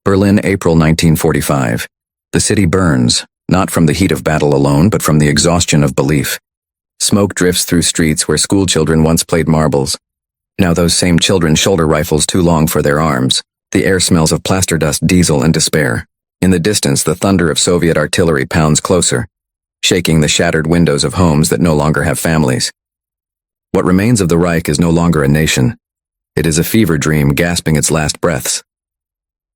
Berlin, April 1945. The city burns, not from the heat of battle alone, but from the exhaustion of belief. Smoke drifts through streets where schoolchildren once played marbles. Now those same children shoulder rifles too long for their arms. The air smells of plaster dust, diesel, and despair. In the distance, the thunder of Soviet artillery pounds closer, shaking the shattered windows of homes that no longer have families. What remains of the Reich is no longer a nation. It is a fever dream gasping its last breaths.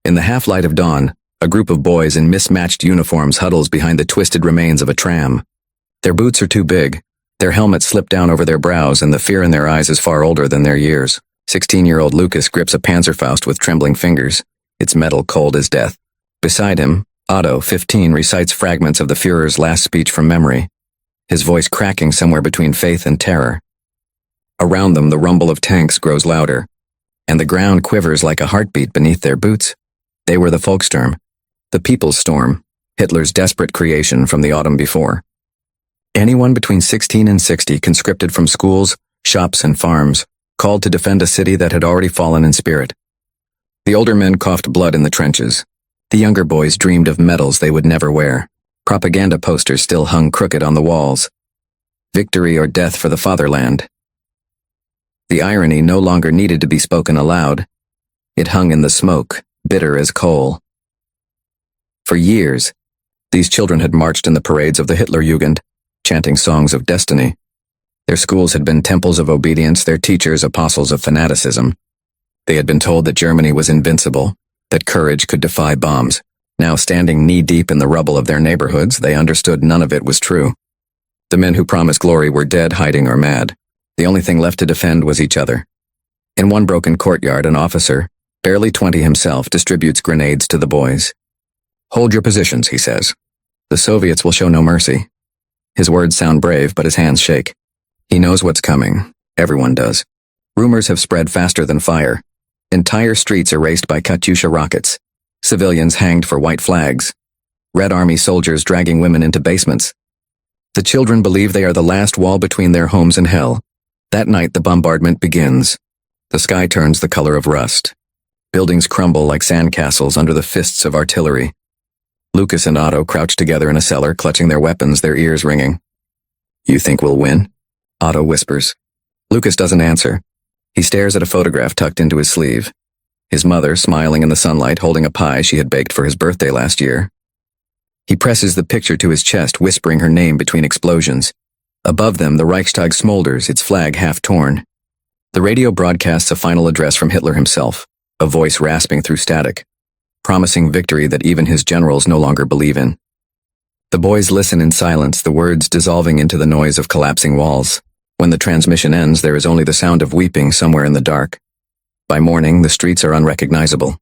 In the half-light of dawn, a group of boys in mismatched uniforms huddles behind the twisted remains of a tram. Their boots are too big, their helmets slip down over their brows, and the fear in their eyes is far older than their years. 16-year-old Lucas grips a Panzerfaust with trembling fingers, its metal cold as death. Beside him, Otto, 15, recites fragments of the Führer's last speech from memory, his voice cracking somewhere between faith and terror. Around them, the rumble of tanks grows louder, and the ground quivers like a heartbeat beneath their boots. They were the Volkssturm, the People's Storm, Hitler's desperate creation from the autumn before. Anyone between 16 and 60 conscripted from schools, shops, and farms, called to defend a city that had already fallen in spirit. The older men coughed blood in the trenches. The younger boys dreamed of medals they would never wear. Propaganda posters still hung crooked on the walls. Victory or death for the fatherland. The irony no longer needed to be spoken aloud. It hung in the smoke, bitter as coal. For years, these children had marched in the parades of the Hitlerjugend, chanting songs of destiny. Their schools had been temples of obedience, their teachers apostles of fanaticism. They had been told that Germany was invincible, that courage could defy bombs. Now standing knee-deep in the rubble of their neighborhoods, they understood none of it was true. The men who promised glory were dead, hiding, or mad. The only thing left to defend was each other. In one broken courtyard, an officer, barely 20 himself, distributes grenades to the boys. "Hold your positions," he says. "The Soviets will show no mercy." His words sound brave, but his hands shake. He knows what's coming. Everyone does. Rumors have spread faster than fire. Entire streets erased by Katyusha rockets. Civilians hanged for white flags. Red Army soldiers dragging women into basements. The children believe they are the last wall between their homes and hell. That night, the bombardment begins. The sky turns the color of rust. Buildings crumble like sandcastles under the fists of artillery. Lucas and Otto crouch together in a cellar, clutching their weapons, their ears ringing. "You think we'll win?" Otto whispers. Lucas doesn't answer. He stares at a photograph tucked into his sleeve. His mother, smiling in the sunlight, holding a pie she had baked for his birthday last year. He presses the picture to his chest, whispering her name between explosions. Above them, the Reichstag smolders, its flag half torn. The radio broadcasts a final address from Hitler himself, a voice rasping through static, promising victory that even his generals no longer believe in. The boys listen in silence, the words dissolving into the noise of collapsing walls. When the transmission ends, there is only the sound of weeping somewhere in the dark. By morning, the streets are unrecognizable.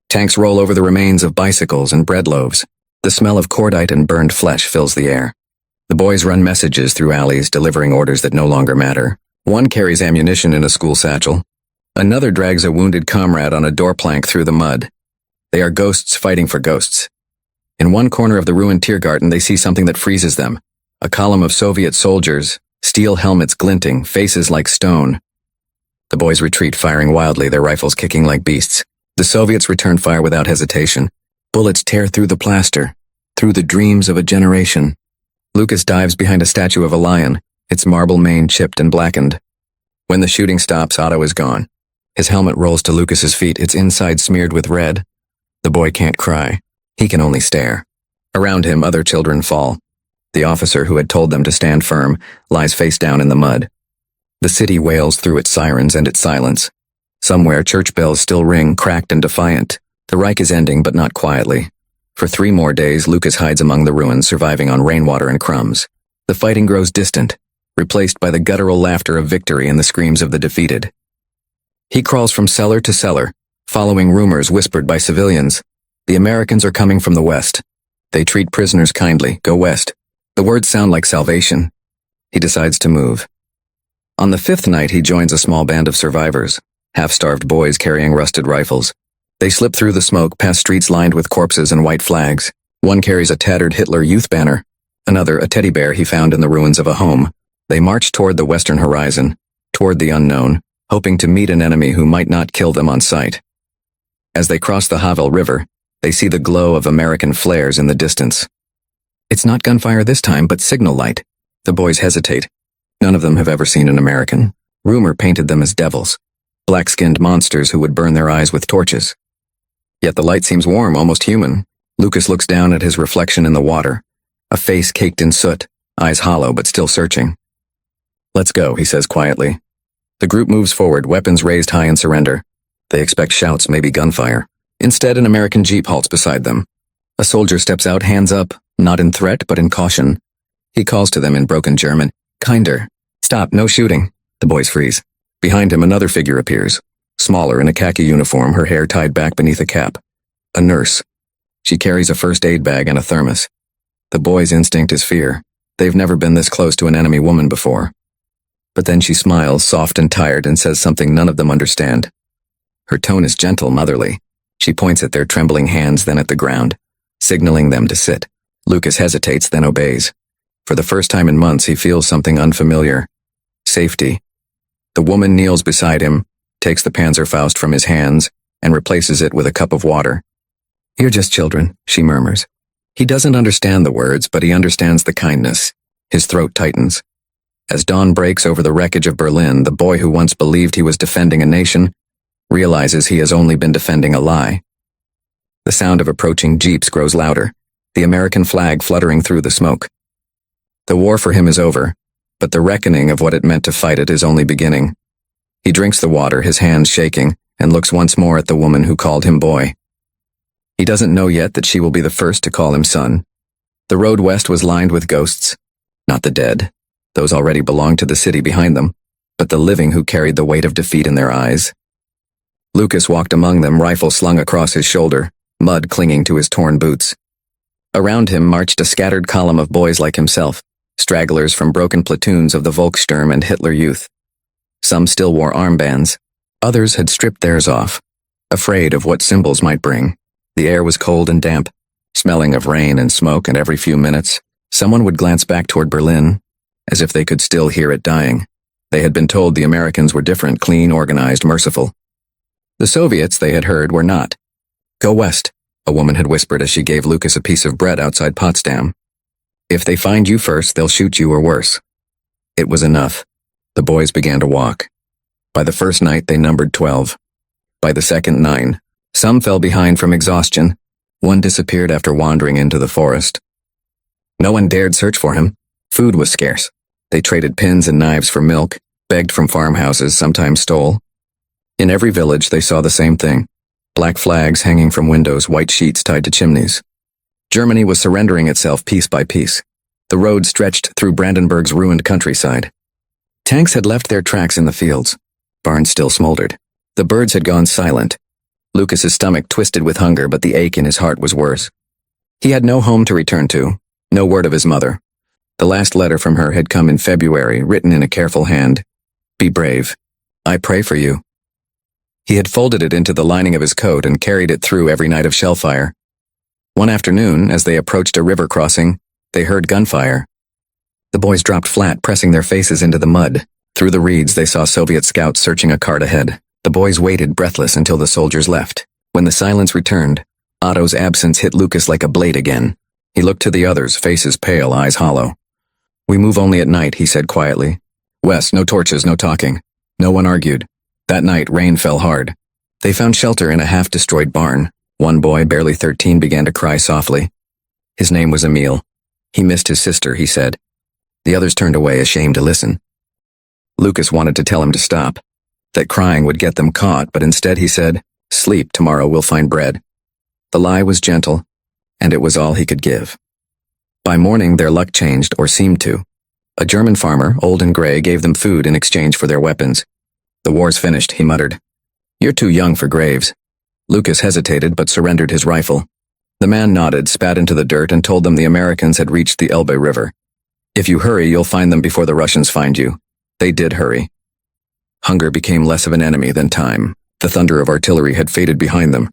Tanks roll over the remains of bicycles and bread loaves. The smell of cordite and burned flesh fills the air. The boys run messages through alleys, delivering orders that no longer matter. One carries ammunition in a school satchel. Another drags a wounded comrade on a door plank through the mud. They are ghosts fighting for ghosts. In one corner of the ruined Tiergarten, they see something that freezes them. A column of Soviet soldiers, steel helmets glinting, faces like stone. The boys retreat, firing wildly, their rifles kicking like beasts. The Soviets return fire without hesitation. Bullets tear through the plaster, through the dreams of a generation. Lucas dives behind a statue of a lion, its marble mane chipped and blackened. When the shooting stops, Otto is gone. His helmet rolls to Lucas's feet, its inside smeared with red. The boy can't cry. He can only stare. Around him, other children fall. The officer who had told them to stand firm lies face down in the mud. The city wails through its sirens and its silence. Somewhere, church bells still ring, cracked and defiant. The Reich is ending, but not quietly. For 3 more days, Lucas hides among the ruins, surviving on rainwater and crumbs. The fighting grows distant, replaced by the guttural laughter of victory and the screams of the defeated. He crawls from cellar to cellar, following rumors whispered by civilians. The Americans are coming from the west. They treat prisoners kindly. Go west. The words sound like salvation. He decides to move. On the 5th night, he joins a small band of survivors, half-starved boys carrying rusted rifles. They slip through the smoke, past streets lined with corpses and white flags. One carries a tattered Hitler Youth banner, another a teddy bear he found in the ruins of a home. They march toward the western horizon, toward the unknown, hoping to meet an enemy who might not kill them on sight. As they cross the Havel River, They see the glow of American flares in the distance. It's not gunfire this time, but signal light. The boys hesitate. None of them have ever seen an American. Rumor painted them as devils, black-skinned monsters who would burn their eyes with torches. Yet the light seems warm, almost human. Lucas looks down at his reflection in the water, a face caked in soot, eyes hollow but still searching. "Let's go," he says quietly. The group moves forward, weapons raised high in surrender. They expect shouts, maybe gunfire. Instead, an American jeep halts beside them. A soldier steps out, hands up, not in threat but in caution. He calls to them in broken German, "Kinder, stop, no shooting." The boys freeze. Behind him, another figure appears, smaller in a khaki uniform, her hair tied back beneath a cap. A nurse. She carries a first aid bag and a thermos. The boys' instinct is fear. They've never been this close to an enemy woman before. But then she smiles, soft and tired, and says something none of them understand. Her tone is gentle, motherly. She points at their trembling hands, then at the ground, signaling them to sit. Lucas hesitates, then obeys. For the first time in months, he feels something unfamiliar. Safety. The woman kneels beside him, takes the Panzerfaust from his hands, and replaces it with a cup of water. "You're just children," she murmurs. He doesn't understand the words, but he understands the kindness. His throat tightens. As dawn breaks over the wreckage of Berlin, the boy who once believed he was defending a nation realizes he has only been defending a lie. The sound of approaching jeeps grows louder, the American flag fluttering through the smoke. The war for him is over, but the reckoning of what it meant to fight it is only beginning. He drinks the water, his hands shaking, and looks once more at the woman who called him boy. He doesn't know yet that she will be the first to call him son. The road west was lined with ghosts, not the dead. Those already belonged to the city behind them, but the living who carried the weight of defeat in their eyes. Lucas walked among them, rifle slung across his shoulder, mud clinging to his torn boots. Around him marched a scattered column of boys like himself, stragglers from broken platoons of the Volkssturm and Hitler Youth. Some still wore armbands. Others had stripped theirs off, afraid of what symbols might bring. The air was cold and damp, smelling of rain and smoke, and every few minutes, someone would glance back toward Berlin, as if they could still hear it dying. They had been told the Americans were different, clean, organized, merciful. The Soviets, they had heard, were not. "Go west," a woman had whispered as she gave Lucas a piece of bread outside Potsdam. "If they find you first, they'll shoot you or worse." It was enough. The boys began to walk. By the first night, they numbered 12. By the second, 9. Some fell behind from exhaustion. One disappeared after wandering into the forest. No one dared search for him. Food was scarce. They traded pins and knives for milk, begged from farmhouses, sometimes stole. In every village, they saw the same thing. Black flags hanging from windows, white sheets tied to chimneys. Germany was surrendering itself piece by piece. The road stretched through Brandenburg's ruined countryside. Tanks had left their tracks in the fields. Barns still smoldered. The birds had gone silent. Lucas's stomach twisted with hunger, but the ache in his heart was worse. He had no home to return to, no word of his mother. The last letter from her had come in February, written in a careful hand. "Be brave. I pray for you." He had folded it into the lining of his coat and carried it through every night of shellfire. One afternoon, as they approached a river crossing, they heard gunfire. The boys dropped flat, pressing their faces into the mud. Through the reeds, they saw Soviet scouts searching a cart ahead. The boys waited, breathless, until the soldiers left. When the silence returned, Otto's absence hit Lucas like a blade again. He looked to the others, faces pale, eyes hollow. "We move only at night," he said quietly. "Wes, no torches, no talking." No one argued. That night, rain fell hard. They found shelter in a half-destroyed barn. One boy, barely 13, began to cry softly. His name was Emil. He missed his sister, he said. The others turned away, ashamed to listen. Lucas wanted to tell him to stop, that crying would get them caught, but instead he said, "Sleep, tomorrow we'll find bread." The lie was gentle, and it was all he could give. By morning, their luck changed, or seemed to. A German farmer, old and gray, gave them food in exchange for their weapons. "The war's finished," he muttered. "You're too young for graves." Lucas hesitated but surrendered his rifle. The man nodded, spat into the dirt, and told them the Americans had reached the Elbe River. "If you hurry, you'll find them before the Russians find you." They did hurry. Hunger became less of an enemy than time. The thunder of artillery had faded behind them,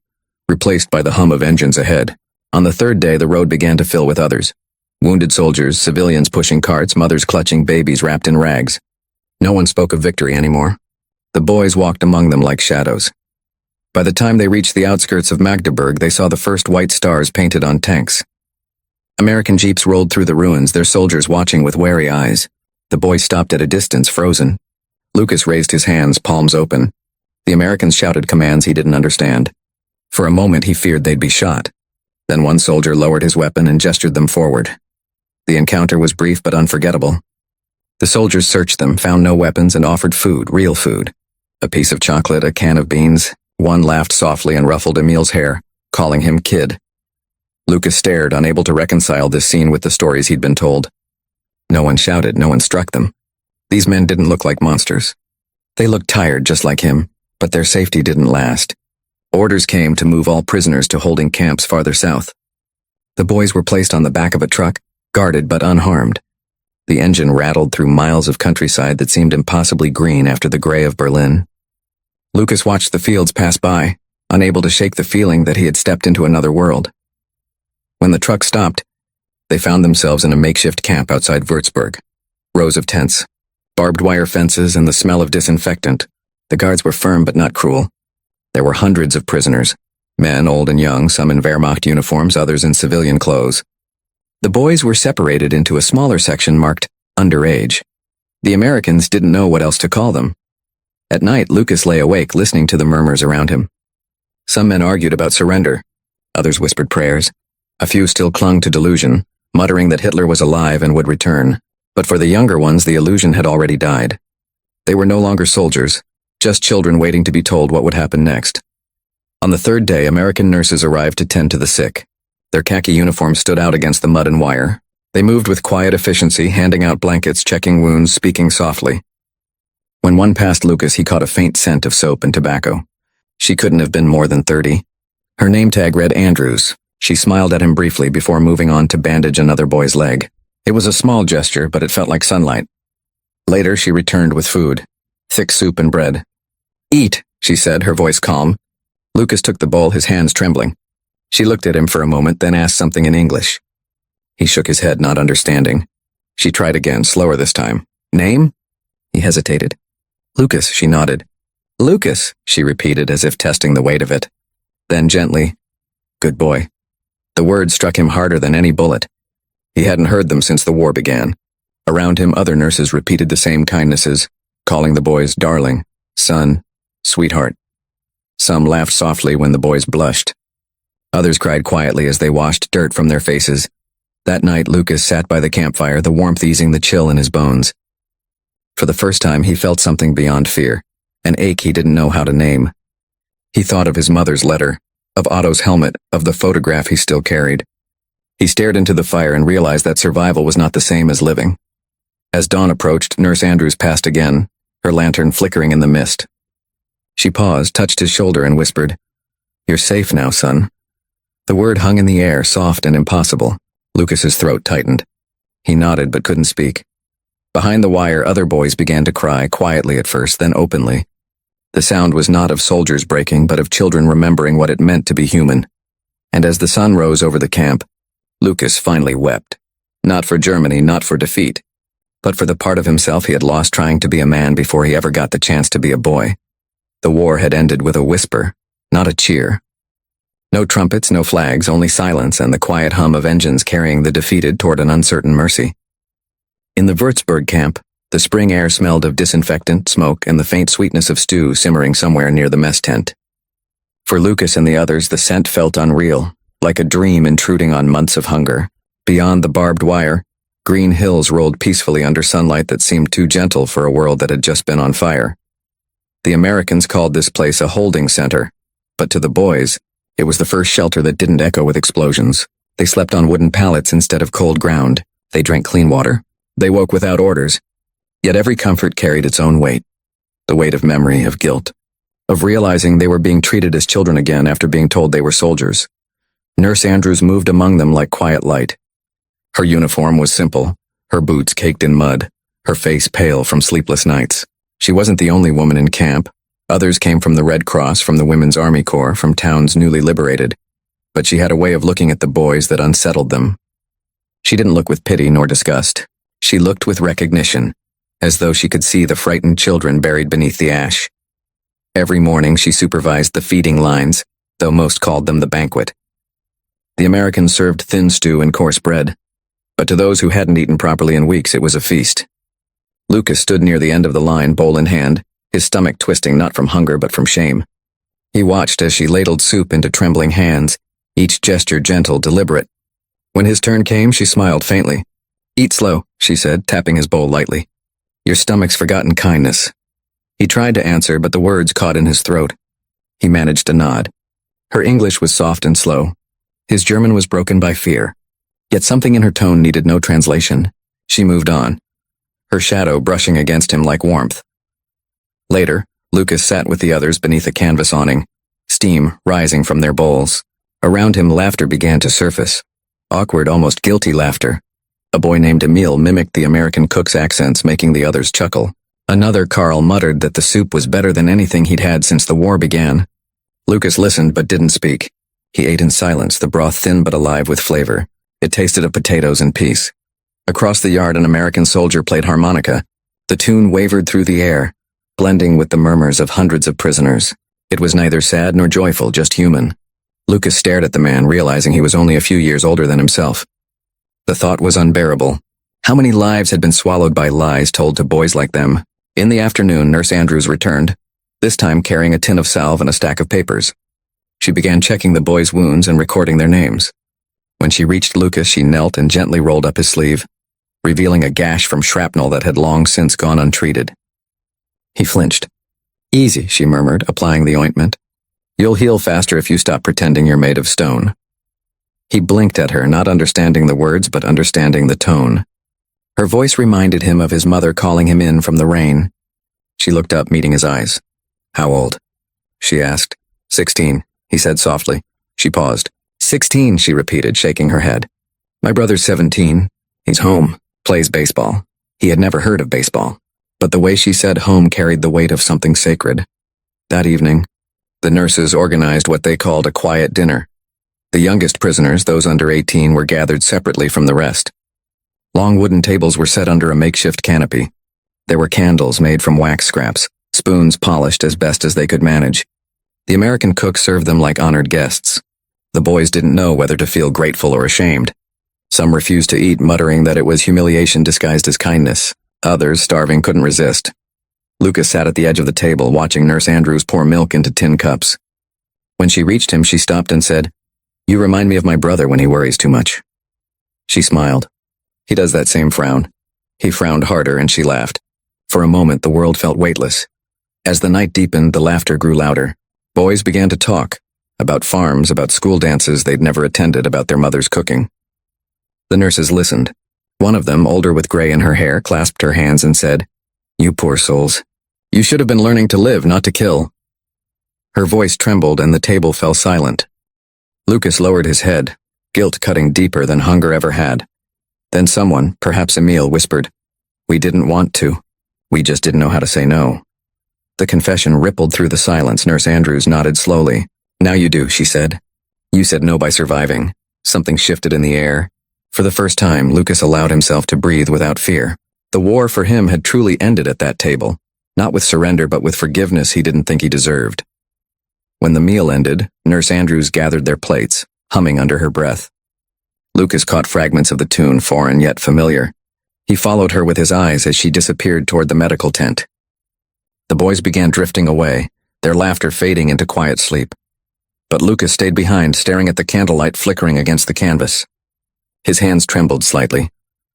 replaced by the hum of engines ahead. On the third day, the road began to fill with others. Wounded soldiers, civilians pushing carts, mothers clutching babies wrapped in rags. No one spoke of victory anymore. The boys walked among them like shadows. By the time they reached the outskirts of Magdeburg, they saw the first white stars painted on tanks. American jeeps rolled through the ruins, their soldiers watching with wary eyes. The boy stopped at a distance, frozen. Lucas raised his hands, palms open. The Americans shouted commands he didn't understand. For a moment he feared they'd be shot. Then one soldier lowered his weapon and gestured them forward. The encounter was brief but unforgettable. The soldiers searched them, found no weapons, and offered food, real food. A piece of chocolate, a can of beans. One laughed softly and ruffled Emil's hair, calling him kid. Lucas stared, unable to reconcile this scene with the stories he'd been told. No one shouted, no one struck them. These men didn't look like monsters. They looked tired, just like him, but their safety didn't last. Orders came to move all prisoners to holding camps farther south. The boys were placed on the back of a truck, guarded but unharmed. The engine rattled through miles of countryside that seemed impossibly green after the gray of Berlin. Lucas watched the fields pass by, unable to shake the feeling that he had stepped into another world. When the truck stopped, they found themselves in a makeshift camp outside Würzburg. Rows of tents, barbed wire fences, and the smell of disinfectant. The guards were firm but not cruel. There were hundreds of prisoners, men old and young, some in Wehrmacht uniforms, others in civilian clothes. The boys were separated into a smaller section marked underage. The Americans didn't know what else to call them. At night, Lucas lay awake listening to the murmurs around him. Some men argued about surrender. Others whispered prayers. A few still clung to delusion, muttering that Hitler was alive and would return. But for the younger ones, the illusion had already died. They were no longer soldiers, just children waiting to be told what would happen next. On the third day, American nurses arrived to tend to the sick. Their khaki uniforms stood out against the mud and wire. They moved with quiet efficiency, handing out blankets, checking wounds, speaking softly. When one passed Lucas, he caught a faint scent of soap and tobacco. She couldn't have been more than 30. Her name tag read Andrews. She smiled at him briefly before moving on to bandage another boy's leg. It was a small gesture, but it felt like sunlight. Later, she returned with food. Thick soup and bread. "Eat," she said, her voice calm. Lucas took the bowl, his hands trembling. She looked at him for a moment, then asked something in English. He shook his head, not understanding. She tried again, slower this time. "Name?" He hesitated. "Lucas," she nodded. "Lucas," she repeated as if testing the weight of it. Then gently, "Good boy." The words struck him harder than any bullet. He hadn't heard them since the war began. Around him, other nurses repeated the same kindnesses, calling the boys darling, son, sweetheart. Some laughed softly when the boys blushed. Others cried quietly as they washed dirt from their faces. That night, Lucas sat by the campfire, the warmth easing the chill in his bones. For the first time, he felt something beyond fear, an ache he didn't know how to name. He thought of his mother's letter, of Otto's helmet, of the photograph he still carried. He stared into the fire and realized that survival was not the same as living. As dawn approached, Nurse Andrews passed again, her lantern flickering in the mist. She paused, touched his shoulder, and whispered, "You're safe now, son." The word hung in the air, soft and impossible. Lucas's throat tightened. He nodded but couldn't speak. Behind the wire, other boys began to cry, quietly at first, then openly. The sound was not of soldiers breaking, but of children remembering what it meant to be human. And as the sun rose over the camp, Lucas finally wept. Not for Germany, not for defeat, but for the part of himself he had lost trying to be a man before he ever got the chance to be a boy. The war had ended with a whisper, not a cheer. No trumpets, no flags, only silence and the quiet hum of engines carrying the defeated toward an uncertain mercy. In the Würzburg camp, the spring air smelled of disinfectant, smoke, and the faint sweetness of stew simmering somewhere near the mess tent. For Lucas and the others, the scent felt unreal, like a dream intruding on months of hunger. Beyond the barbed wire, green hills rolled peacefully under sunlight that seemed too gentle for a world that had just been on fire. The Americans called this place a holding center, but to the boys, it was the first shelter that didn't echo with explosions. They slept on wooden pallets instead of cold ground. They drank clean water. They woke without orders. Yet every comfort carried its own weight. The weight of memory, of guilt, of realizing they were being treated as children again after being told they were soldiers. Nurse Andrews moved among them like quiet light. Her uniform was simple, her boots caked in mud, her face pale from sleepless nights. She wasn't the only woman in camp. Others came from the Red Cross, from the Women's Army Corps, from towns newly liberated. But she had a way of looking at the boys that unsettled them. She didn't look with pity nor disgust. She looked with recognition, as though she could see the frightened children buried beneath the ash. Every morning she supervised the feeding lines, though most called them the banquet. The Americans served thin stew and coarse bread, but to those who hadn't eaten properly in weeks it was a feast. Lucas stood near the end of the line, bowl in hand, his stomach twisting not from hunger but from shame. He watched as she ladled soup into trembling hands, each gesture gentle, deliberate. When his turn came, she smiled faintly. "Eat slow," she said, tapping his bowl lightly. "Your stomach's forgotten kindness." He tried to answer, but the words caught in his throat. He managed to nod. Her English was soft and slow. His German was broken by fear. Yet something in her tone needed no translation. She moved on, her shadow brushing against him like warmth. Later, Lucas sat with the others beneath a canvas awning, steam rising from their bowls. Around him, laughter began to surface. Awkward, almost guilty laughter. A boy named Emil mimicked the American cook's accents, making the others chuckle. Another, Carl, muttered that the soup was better than anything he'd had since the war began. Lucas listened but didn't speak. He ate in silence, the broth thin but alive with flavor. It tasted of potatoes and peace. Across the yard, an American soldier played harmonica. The tune wavered through the air, blending with the murmurs of hundreds of prisoners. It was neither sad nor joyful, just human. Lucas stared at the man, realizing he was only a few years older than himself. The thought was unbearable. How many lives had been swallowed by lies told to boys like them? In the afternoon, Nurse Andrews returned, this time carrying a tin of salve and a stack of papers. She began checking the boys' wounds and recording their names. When she reached Lucas, she knelt and gently rolled up his sleeve, revealing a gash from shrapnel that had long since gone untreated. He flinched. "Easy," she murmured, applying the ointment. "You'll heal faster if you stop pretending you're made of stone." He blinked at her, not understanding the words but understanding the tone. Her voice reminded him of his mother calling him in from the rain. She looked up, meeting his eyes. "How old?" she asked. 16, he said softly. She paused. 16, she repeated, shaking her head. "My brother's 17. He's home, plays baseball." He had never heard of baseball, but the way she said home carried the weight of something sacred. That evening, the nurses organized what they called a quiet dinner. The youngest prisoners, those under 18, were gathered separately from the rest. Long wooden tables were set under a makeshift canopy. There were candles made from wax scraps, spoons polished as best as they could manage. The American cook served them like honored guests. The boys didn't know whether to feel grateful or ashamed. Some refused to eat, muttering that it was humiliation disguised as kindness. Others, starving, couldn't resist. Lucas sat at the edge of the table, watching Nurse Andrews pour milk into tin cups. When she reached him, she stopped and said, "You remind me of my brother when he worries too much." She smiled. "He does that same frown." He frowned harder, and she laughed. For a moment, the world felt weightless. As the night deepened, the laughter grew louder. Boys began to talk, about farms, about school dances they'd never attended, about their mother's cooking. The nurses listened. One of them, older with gray in her hair, clasped her hands and said, "You poor souls. You should have been learning to live, not to kill." Her voice trembled, and the table fell silent. Lucas lowered his head, guilt cutting deeper than hunger ever had. Then someone, perhaps Emil, whispered, "We didn't want to. We just didn't know how to say no." The confession rippled through the silence. Nurse Andrews nodded slowly. "Now you do," she said. "You said no by surviving." Something shifted in the air. For the first time, Lucas allowed himself to breathe without fear. The war for him had truly ended at that table, not with surrender but with forgiveness he didn't think he deserved. When the meal ended, Nurse Andrews gathered their plates, humming under her breath. Lucas caught fragments of the tune, foreign yet familiar. He followed her with his eyes as she disappeared toward the medical tent. The boys began drifting away, their laughter fading into quiet sleep. But Lucas stayed behind, staring at the candlelight flickering against the canvas. His hands trembled slightly,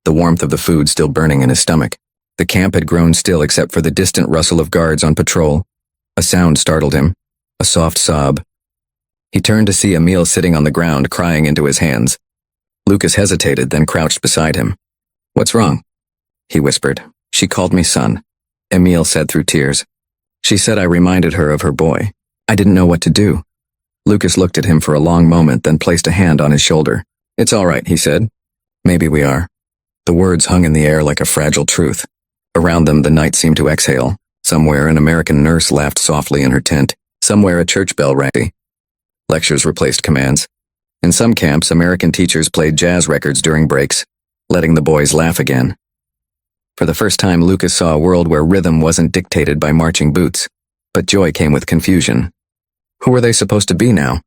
the warmth of the food still burning in his stomach. The camp had grown still except for the distant rustle of guards on patrol. A sound startled him, a soft sob. He turned to see Emil sitting on the ground, crying into his hands. Lucas hesitated, then crouched beside him. "What's wrong?" he whispered. "She called me son," Emil said through tears. "She said I reminded her of her boy. I didn't know what to do." Lucas looked at him for a long moment, then placed a hand on his shoulder. "It's all right," he said. "Maybe we are." The words hung in the air like a fragile truth. Around them, the night seemed to exhale. Somewhere, an American nurse laughed softly in her tent. Somewhere, a church bell rang. Lectures replaced commands. In some camps, American teachers played jazz records during breaks, letting the boys laugh again. For the first time, Lucas saw a world where rhythm wasn't dictated by marching boots, But joy came with confusion. Who were they supposed to be now?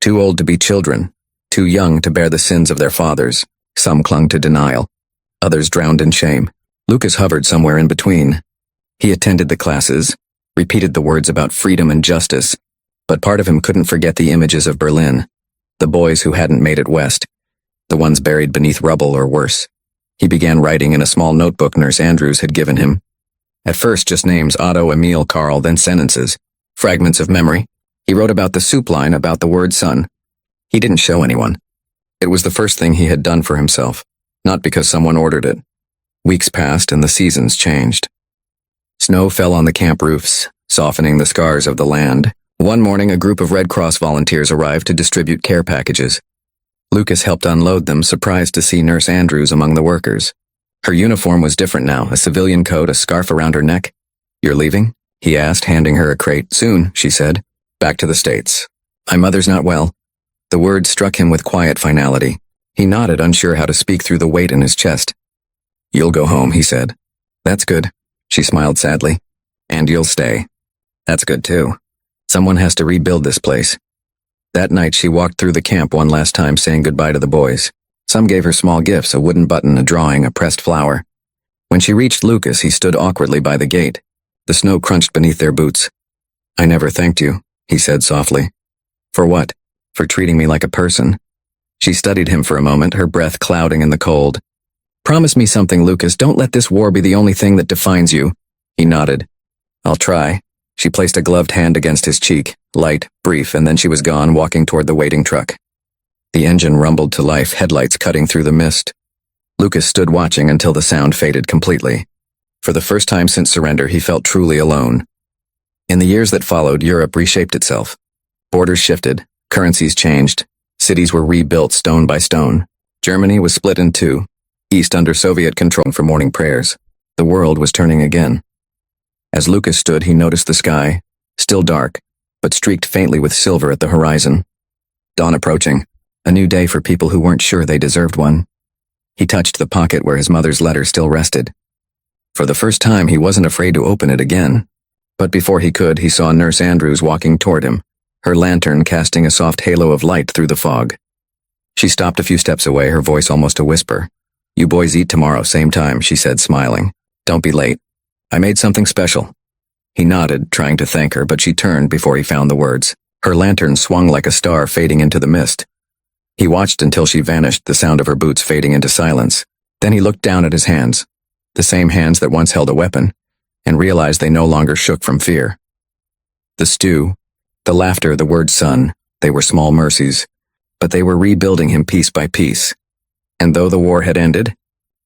Too old to be children, too young to bear the sins of their fathers. Some clung to denial, others drowned in shame. Lucas hovered somewhere in between. He attended the classes, repeated the words about freedom and justice, but part of him couldn't forget the images of Berlin, the boys who hadn't made it west, the ones buried beneath rubble or worse. He began writing in a small notebook Nurse Andrews had given him. At first just names: Otto, Emil, Karl, then sentences, fragments of memory. He wrote about the soup line, about the word son. He didn't show anyone. It was the first thing he had done for himself, not because someone ordered it. Weeks passed and the seasons changed. Snow fell on the camp roofs, softening the scars of the land. One morning, a group of Red Cross volunteers arrived to distribute care packages. Lucas helped unload them, surprised to see Nurse Andrews among the workers. Her uniform was different now, a civilian coat, a scarf around her neck. "You're leaving?" he asked, handing her a crate. "Soon," she said. "Back to the States. My mother's not well." The words struck him with quiet finality. He nodded, unsure how to speak through the weight in his chest. "You'll go home," he said. "That's good," she smiled sadly. "And you'll stay." "That's good too. Someone has to rebuild this place." That night she walked through the camp one last time, saying goodbye to the boys. Some gave her small gifts, a wooden button, a drawing, a pressed flower. When she reached Lucas, he stood awkwardly by the gate. The snow crunched beneath their boots. "I never thanked you," he said softly. "For what?" "For treating me like a person." She studied him for a moment, her breath clouding in the cold. "Promise me something, Lucas. Don't let this war be the only thing that defines you." He nodded. "I'll try." She placed a gloved hand against his cheek, light, brief, and then she was gone, walking toward the waiting truck. The engine rumbled to life, headlights cutting through the mist. Lucas stood watching until the sound faded completely. For the first time since surrender, he felt truly alone. In the years that followed, Europe reshaped itself. Borders shifted, currencies changed, cities were rebuilt stone by stone. Germany was split in two, east under Soviet control for morning prayers. The world was turning again. As Lucas stood, he noticed the sky, still dark, but streaked faintly with silver at the horizon. Dawn approaching, a new day for people who weren't sure they deserved one. He touched the pocket where his mother's letter still rested. For the first time, he wasn't afraid to open it again. But before he could, he saw Nurse Andrews walking toward him, her lantern casting a soft halo of light through the fog. She stopped a few steps away, her voice almost a whisper. "You boys eat tomorrow, same time," she said, smiling. "Don't be late. I made something special." He nodded, trying to thank her, but she turned before he found the words. Her lantern swung like a star, fading into the mist. He watched until she vanished, the sound of her boots fading into silence. Then he looked down at his hands, the same hands that once held a weapon, and realized they no longer shook from fear. The stew, the laughter, the word son, they were small mercies, but they were rebuilding him piece by piece. And though the war had ended,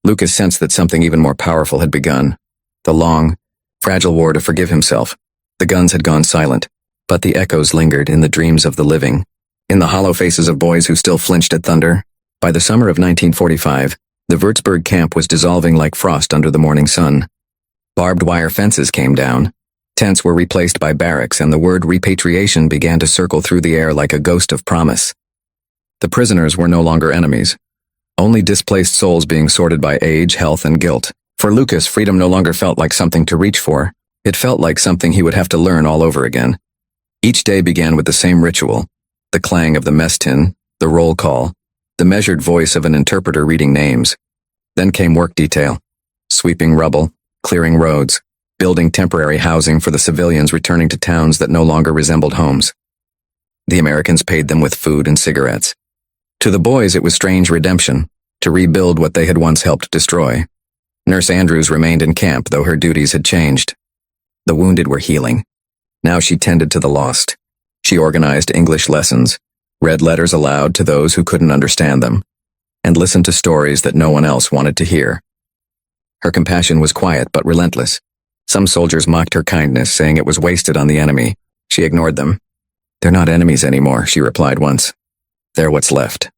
Lucas sensed that something even more powerful had begun. The long, fragile war to forgive himself. The guns had gone silent, but the echoes lingered in the dreams of the living, in the hollow faces of boys who still flinched at thunder. By the summer of 1945, the Würzburg camp was dissolving like frost under the morning sun. Barbed wire fences came down. Tents were replaced by barracks, and the word repatriation began to circle through the air like a ghost of promise. The prisoners were no longer enemies, only displaced souls being sorted by age, health, and guilt. For Lucas, freedom no longer felt like something to reach for. It felt like something he would have to learn all over again. Each day began with the same ritual: the clang of the mess tin, the roll call, the measured voice of an interpreter reading names. Then came work detail: sweeping rubble, clearing roads, building temporary housing for the civilians returning to towns that no longer resembled homes. The Americans paid them with food and cigarettes. To the boys, it was strange redemption, to rebuild what they had once helped destroy. Nurse Andrews remained in camp, though her duties had changed. The wounded were healing. Now she tended to the lost. She organized English lessons, read letters aloud to those who couldn't understand them, and listened to stories that no one else wanted to hear. Her compassion was quiet but relentless. Some soldiers mocked her kindness, saying it was wasted on the enemy. She ignored them. "They're not enemies anymore," she replied once. "They're what's left."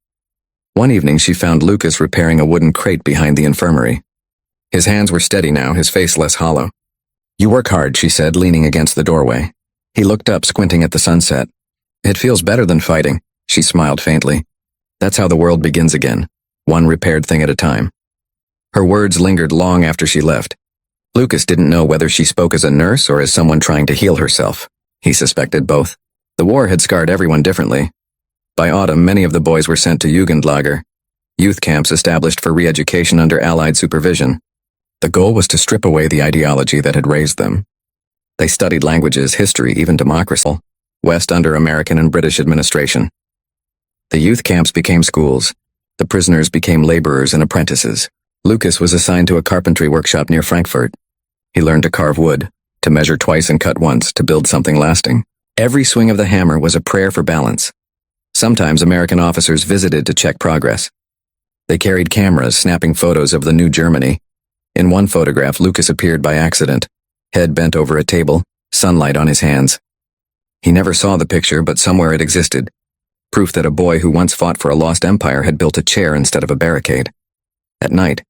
One evening she found Lucas repairing a wooden crate behind the infirmary. His hands were steady now, his face less hollow. "You work hard," she said, leaning against the doorway. He looked up, squinting at the sunset. "It feels better than fighting," she smiled faintly. "That's how the world begins again, one repaired thing at a time." Her words lingered long after she left. Lucas didn't know whether she spoke as a nurse or as someone trying to heal herself. He suspected both. The war had scarred everyone differently. By autumn, many of the boys were sent to Jugendlager, youth camps established for re-education under Allied supervision. The goal was to strip away the ideology that had raised them. They studied languages, history, even democracy, West under American and British administration. The youth camps became schools. The prisoners became laborers and apprentices. Lucas was assigned to a carpentry workshop near Frankfurt. He learned to carve wood, to measure twice and cut once, to build something lasting. Every swing of the hammer was a prayer for balance. Sometimes American officers visited to check progress. They carried cameras, snapping photos of the new Germany. In one photograph, Lucas appeared by accident, head bent over a table, sunlight on his hands. He never saw the picture, but somewhere it existed. Proof that a boy who once fought for a lost empire had built a chair instead of a barricade. At night,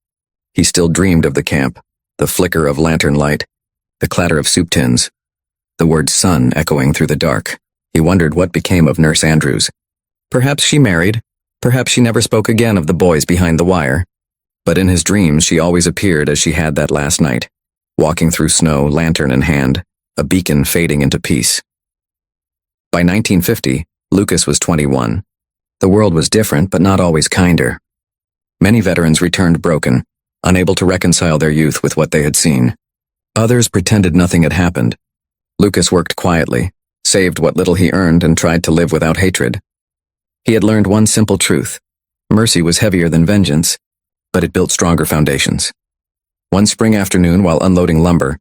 he still dreamed of the camp, the flicker of lantern light, the clatter of soup tins, the word son echoing through the dark. He wondered what became of Nurse Andrews. Perhaps she married, perhaps she never spoke again of the boys behind the wire. But in his dreams she always appeared as she had that last night, walking through snow, lantern in hand, a beacon fading into peace. By 1950, Lucas was 21. The world was different, but not always kinder. Many veterans returned broken, unable to reconcile their youth with what they had seen. Others pretended nothing had happened. Lucas worked quietly, saved what little he earned, and tried to live without hatred. He had learned one simple truth. Mercy was heavier than vengeance, but it built stronger foundations. One spring afternoon, while unloading lumber,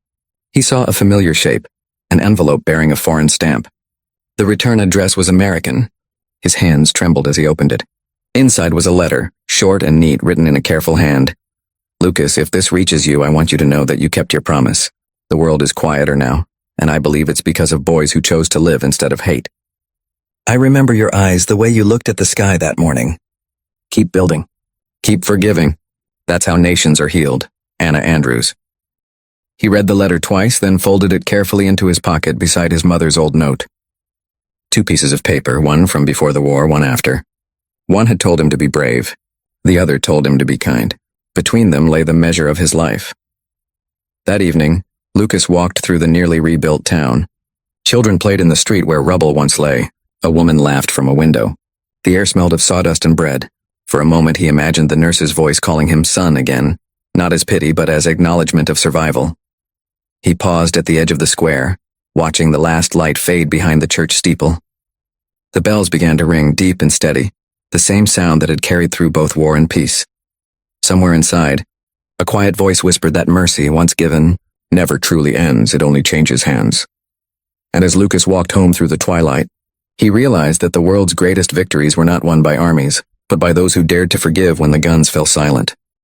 he saw a familiar shape, an envelope bearing a foreign stamp. The return address was American. His hands trembled as he opened it. Inside was a letter, short and neat, written in a careful hand. Lucas, if this reaches you, I want you to know that you kept your promise. The world is quieter now, and I believe it's because of boys who chose to live instead of hate. I remember your eyes, the way you looked at the sky that morning. Keep building. Keep forgiving. That's how nations are healed. Anna Andrews. He read the letter twice, then folded it carefully into his pocket beside his mother's old note. 2 pieces of paper, one from before the war, one after. One had told him to be brave. The other told him to be kind. Between them lay the measure of his life. That evening, Lucas walked through the nearly rebuilt town. Children played in the street where rubble once lay. A woman laughed from a window. The air smelled of sawdust and bread. For a moment he imagined the nurse's voice calling him son again, not as pity but as acknowledgement of survival. He paused at the edge of the square, watching the last light fade behind the church steeple. The bells began to ring deep and steady, the same sound that had carried through both war and peace. Somewhere inside, a quiet voice whispered that mercy, once given, never truly ends, it only changes hands. And as Lucas walked home through the twilight, he realized that the world's greatest victories were not won by armies, but by those who dared to forgive when the guns fell silent.